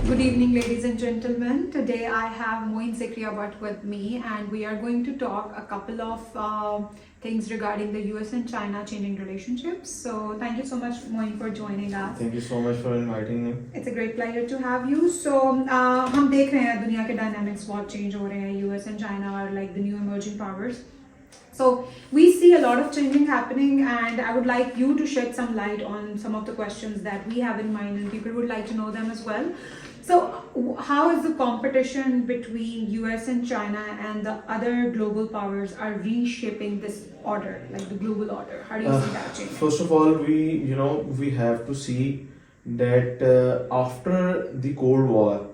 Good evening, ladies and gentlemen. Today I have Moeen Zakria with me, and we are going to talk a couple of things regarding the US and China changing relationships. So, thank you so much, Moeen, for joining us. Thank you so much for inviting me. It's a great pleasure to have you. So, हम देख रहे हैं दुनिया के dynamics बहुत change हो रहे हैं. US and China are like the new emerging powers. So we see a lot of changing happening, and I would like you to shed some light on some of the questions that we have in mind, and people would like to know them as well. So, how is the competition between US and China and the other global powers are reshaping this order, like the global order? How do you see that changing? First of all, we have to see that after the Cold War,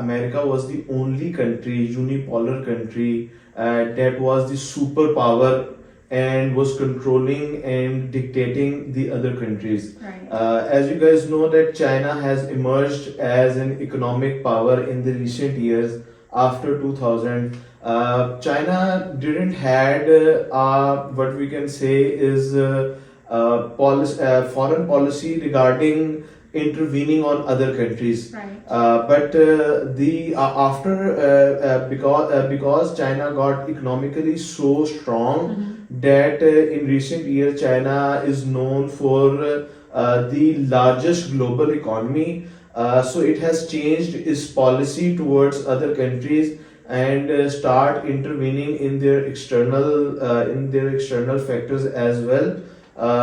America was the only country, unipolar country, that was the superpower and was controlling and dictating the other countries. Right. As you guys know that China has emerged as an economic power in the recent years after 2000. China didn't had what we can say is foreign policy regarding intervening on other countries. Right. But the after because China got economically so strong that in recent years China is known for the largest global economy. So it has changed its policy towards other countries and start intervening in their external factors as well.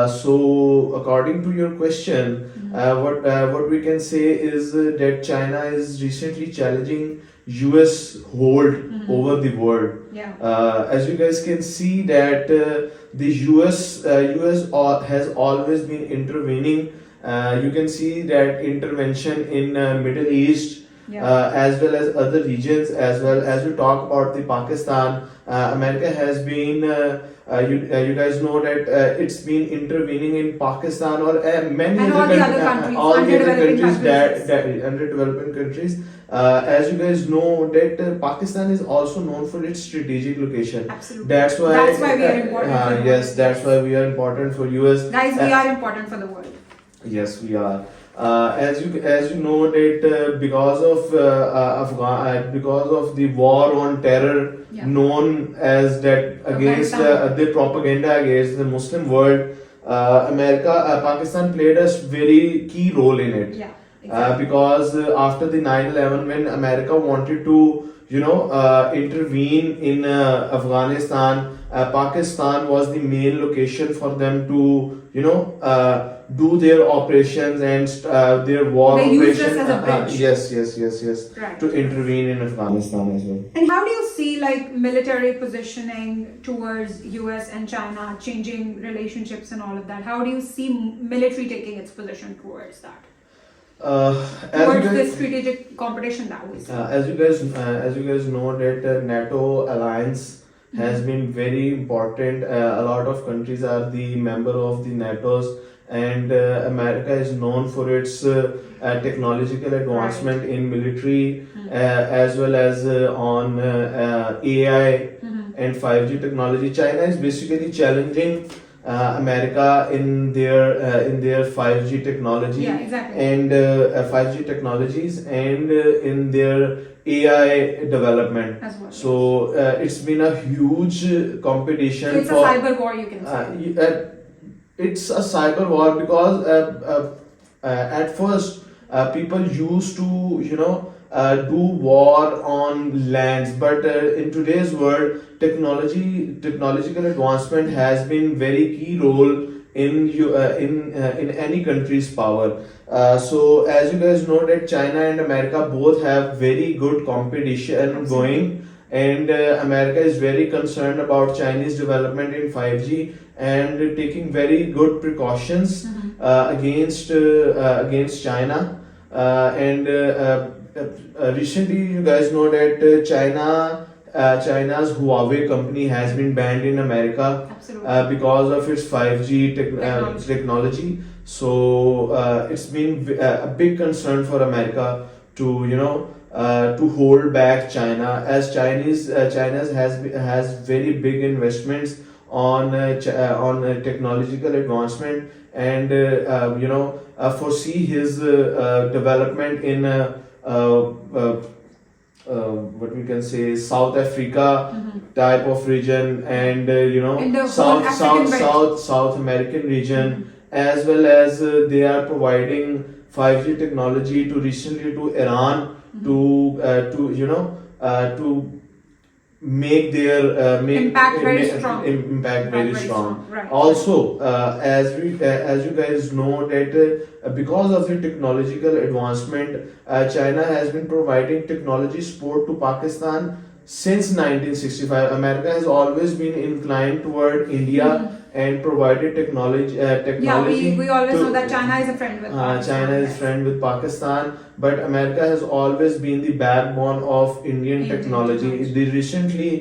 So according to your question, what we can say is that China is recently challenging US hold over the world. Yeah. As you guys can see that the US has always been intervening. You can see that intervention in Middle East. Yeah. As well as other regions, as well as we talk about the Pakistan. America has been you guys know that it's been intervening in Pakistan or many And all the other countries, all the other underdeveloping countries countries. that underdeveloping countries. As you guys know that Pakistan is also known for its strategic location. Absolutely. That's why we are important. For the yes, world. that's why we are important for US. Guys, we are important for the world. Yes, we are. As you know that because of because of the war on terror, Yeah. known as that against the propaganda against the Muslim world, Pakistan played a very key role in it. Yeah. Exactly. Because after the 9/11, when America wanted to intervene in Afghanistan, Pakistan was the main location for them to do their operations and their war They used operation. us as a bridge. Yes. Right. To intervene in Afghanistan as well. And how do you see like military positioning towards US and China changing relationships and all of that? How do you see military taking its position towards that? Towards this strategic competition that we see. As you guys know that NATO alliance has been very important. A lot of countries are the member of the NATO's, and America is known for its technological advancement in military, as well as on AI and 5G technology. China is basically challenging America in their 5G technology. Yeah, exactly. And 5G technologies and in their AI development As well. So it's been a huge competition. So it's a cyber war, you can say. It's a cyber war because at first people used to do war on lands, but in today's world technological advancement has been very key role in any country's power. So as you guys know that China and America both have very good competition going, and America is very concerned about Chinese development in 5G and taking very good precautions against China. And recently, you guys know that China's Huawei company has been banned in America. Absolutely. Because of its 5G technology. So it's been a big concern for America to hold back China, as China has very big investments on technological advancement, and foresee his development in uh, uh, what we can say, South Africa type of region, and In the whole South African belt. South American region, as well as they are providing 5G technology to recently to Iran to to make their Impact very strong. impact very Very strong. strong. Right. Also, as you guys know that because of the technological advancement, China has been providing technology support to Pakistan since 1965. America has always been inclined toward India and provided Yeah, technology we always know to that China is a friend with Pakistan. China is Yes. friend with Pakistan, but America has always been the backbone of Indian technology. technology. Recently,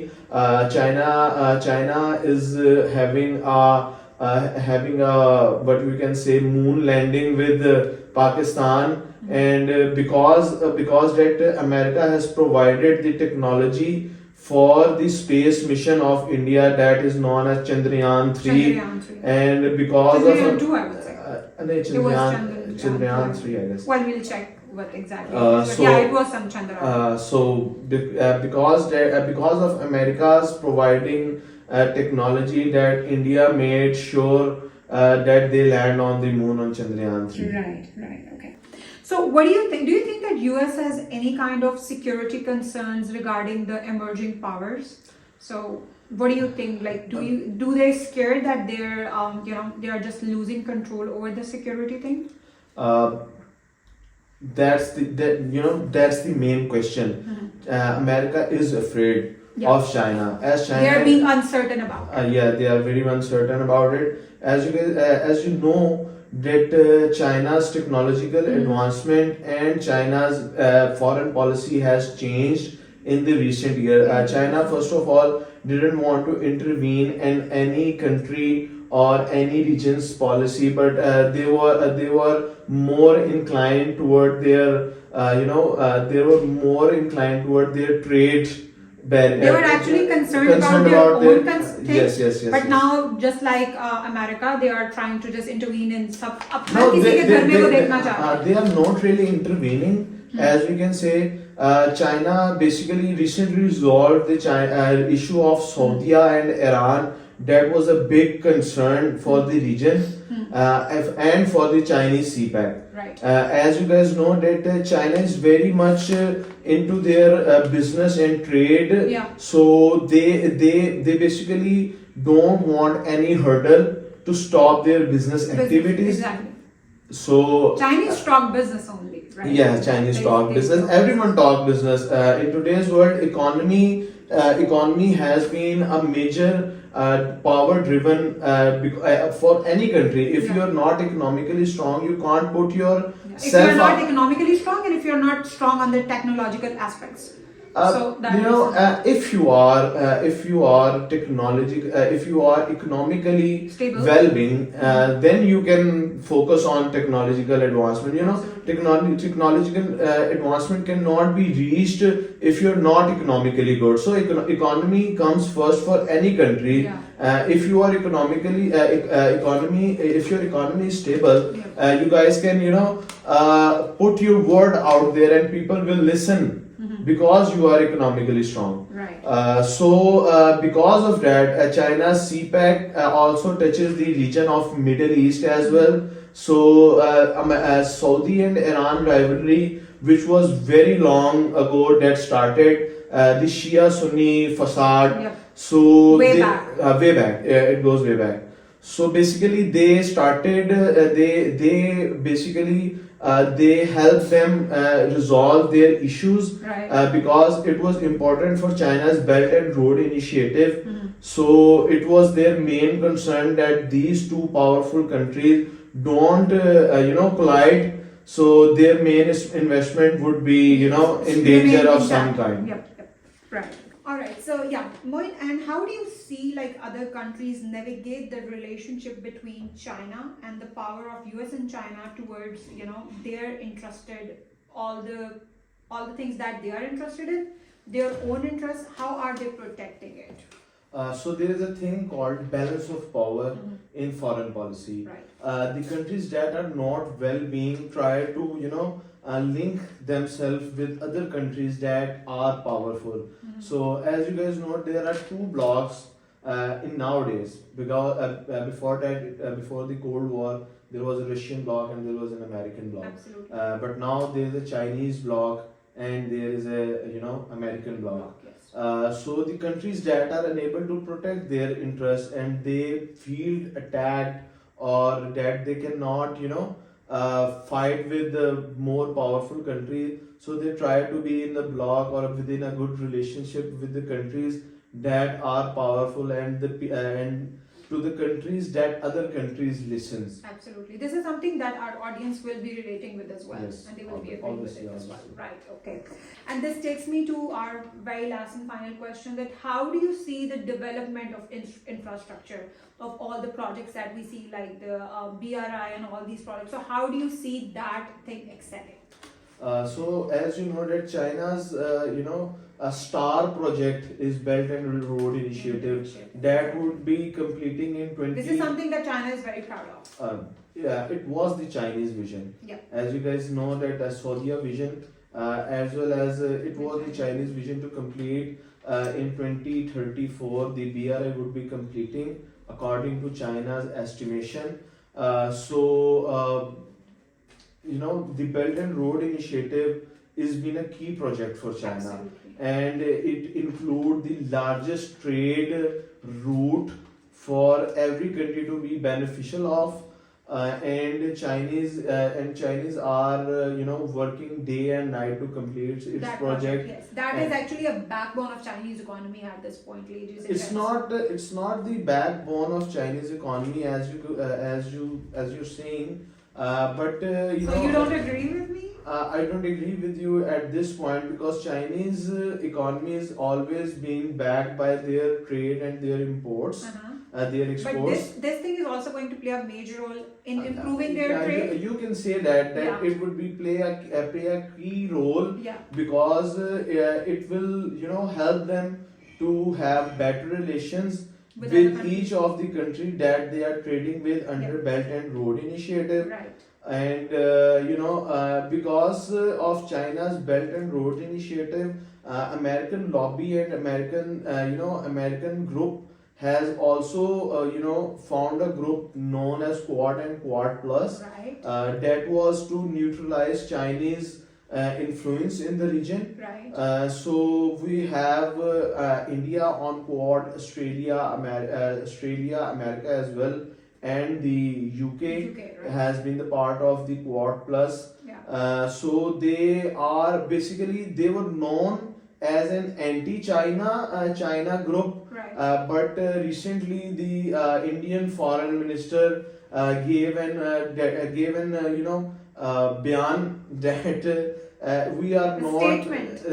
China is having a what we can say moon landing with Pakistan, and because that America has provided the technology for the space mission of India that is known as Chandrayaan 3, Chandrayaan 3. and because Chandrayaan of 2, I would say. It was Chandrayaan 3, I guess. Well, we'll check what exactly it is. But So yeah, it was some Chandrayaan. because of America's providing technology, that India made sure that they land on the moon on Chandrayaan 3. Right, okay. So what do you think? Do you think that US has any kind of security concerns regarding the emerging powers? So what do you think? Like, do they scared that they're they are just losing control over the security thing? Uh, that's the main question. America is afraid of China, as China They are being uncertain about it. yeah, they are very uncertain about it. As you know that China's technological advancement and China's foreign policy has changed in the recent year. China, first of all, didn't want to intervene in any country or any region's policy, but they were more inclined toward their they were more inclined toward their trade. They were actually concerned about their own things. Yes. But now, just like America, they are trying to just intervene in सब अब No, हर किसी के घर में वो देखना चाहते हैं. they are not really intervening, as we can say. China basically recently resolved the issue of Saudi and Iran. That was a big concern for the region and for the Chinese CPEC. Right. As you guys know that China is very much into their business and trade. Yeah. So they basically don't want any hurdle to stop their business activities. Exactly. So Chinese stock business only, right? yeah, Chinese talk business. Everyone talk business. In today's world, economy has been a major power-driven for any country. If you are not economically strong, you can't put your If you are not economically strong and if you are not strong on the technological aspects. So that if you are if you are economically Stable. well-being, then you can focus on technological advancement. Technological advancement cannot be reached if you're not economically good. So economy comes first for any country. If you are economically if your economy is stable, you guys can put your word out there and people will listen. Because you are economically strong. Right. Because of that, China's CPEC also touches the region of Middle East as well. So, Saudi and Iran rivalry, which was very long ago, that started the Shia-Sunni facade. Yep. So Way back. It goes way back. So basically, they started. They basically. They helped them resolve their issues. Right. Because it was important for China's Belt and Road Initiative. So it was their main concern that these two powerful countries don't collide. So their main investment would be in danger of some kind. Yep. Right. All right. So yeah, Moeen, and how do you see like other countries navigate the relationship between China and the power of US and China towards their interested all the things that they are interested in, their own interests? How are they protecting it? So there is a thing called balance of power in foreign policy. Right. The countries that are not well-being try to link themselves with other countries that are powerful. So as you guys know, there are two blocks in nowadays, because before that, before the Cold War, there was a Russian bloc and there was an American bloc. Absolutely. But now there is a Chinese bloc and there is a American bloc. Yes. So the countries that are unable to protect their interests and they feel attacked, or that they cannot fight with the more powerful country, so they try to be in the bloc or within a good relationship with the countries that are powerful, and and to the countries that other countries listens. Absolutely. This is something that our audience will be relating with as well. Yes, And they will be agreeing with obviously, it as well. obviously. Right, okay. And this takes me to our very last and final question, that how do you see the development of infrastructure of all the projects that we see, like the BRI and all these projects? So how do you see that thing excelling? So as you know that China's a star project is Belt and Road Initiative that would be completing in 20. This is something that China is very proud of. Yeah, it was the Chinese vision. Yeah. As you guys know that Saudi vision, as well as it was the Chinese vision to complete in 2034. The BRI would be completing according to China's estimation. The Belt and Road Initiative is been a key project for China. Absolutely. And it include the largest trade route for every country to be beneficial of. And Chinese are working day and night to complete its That project. yes, that is actually a backbone of Chinese economy at this point, ladies and It's gents. it's not the backbone of Chinese economy as you're saying, but So you don't agree with me? I don't agree with you at this point, because Chinese economy is always being backed by their trade and their imports, their exports. But this thing is also going to play a major role in improving their Yeah, trade. you can say that Yeah. it would be play a key role, Yeah. because it will help them to have better relations With with other countries. each of the country that they are trading with under Yeah. Belt and Road Initiative. Right. And because of China's Belt and Road Initiative, American lobby and American group has also found a group known as Quad and Quad Plus, Right. that was to neutralize Chinese influence in the region. Right. So we have India on Quad, Australia, America as well, and the UK, right. has been the part of the Quad Plus. Yeah. So they were known as an anti-China China group. Right. But recently the Indian foreign minister gave an bayan that we are not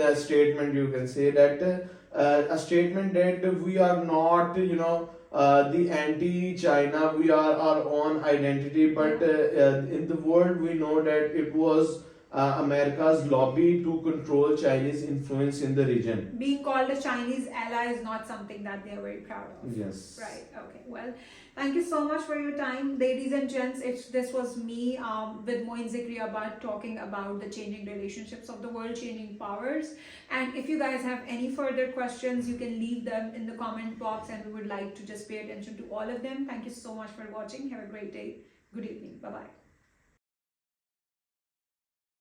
a statement, you can say that a statement that we are not the anti-China, we are our own identity, but in the world we know that it was America's lobby to control Chinese influence in the region. Being called a Chinese ally is not something that they are very proud of. Yes. Right. Okay. Well, thank you so much for your time, ladies and gents. This was me with Moeen Zakria about talking about the changing relationships of the world, changing powers. And if you guys have any further questions, you can leave them in the comment box, and we would like to just pay attention to all of them. Thank you so much for watching. Have a great day. Good evening. Bye bye.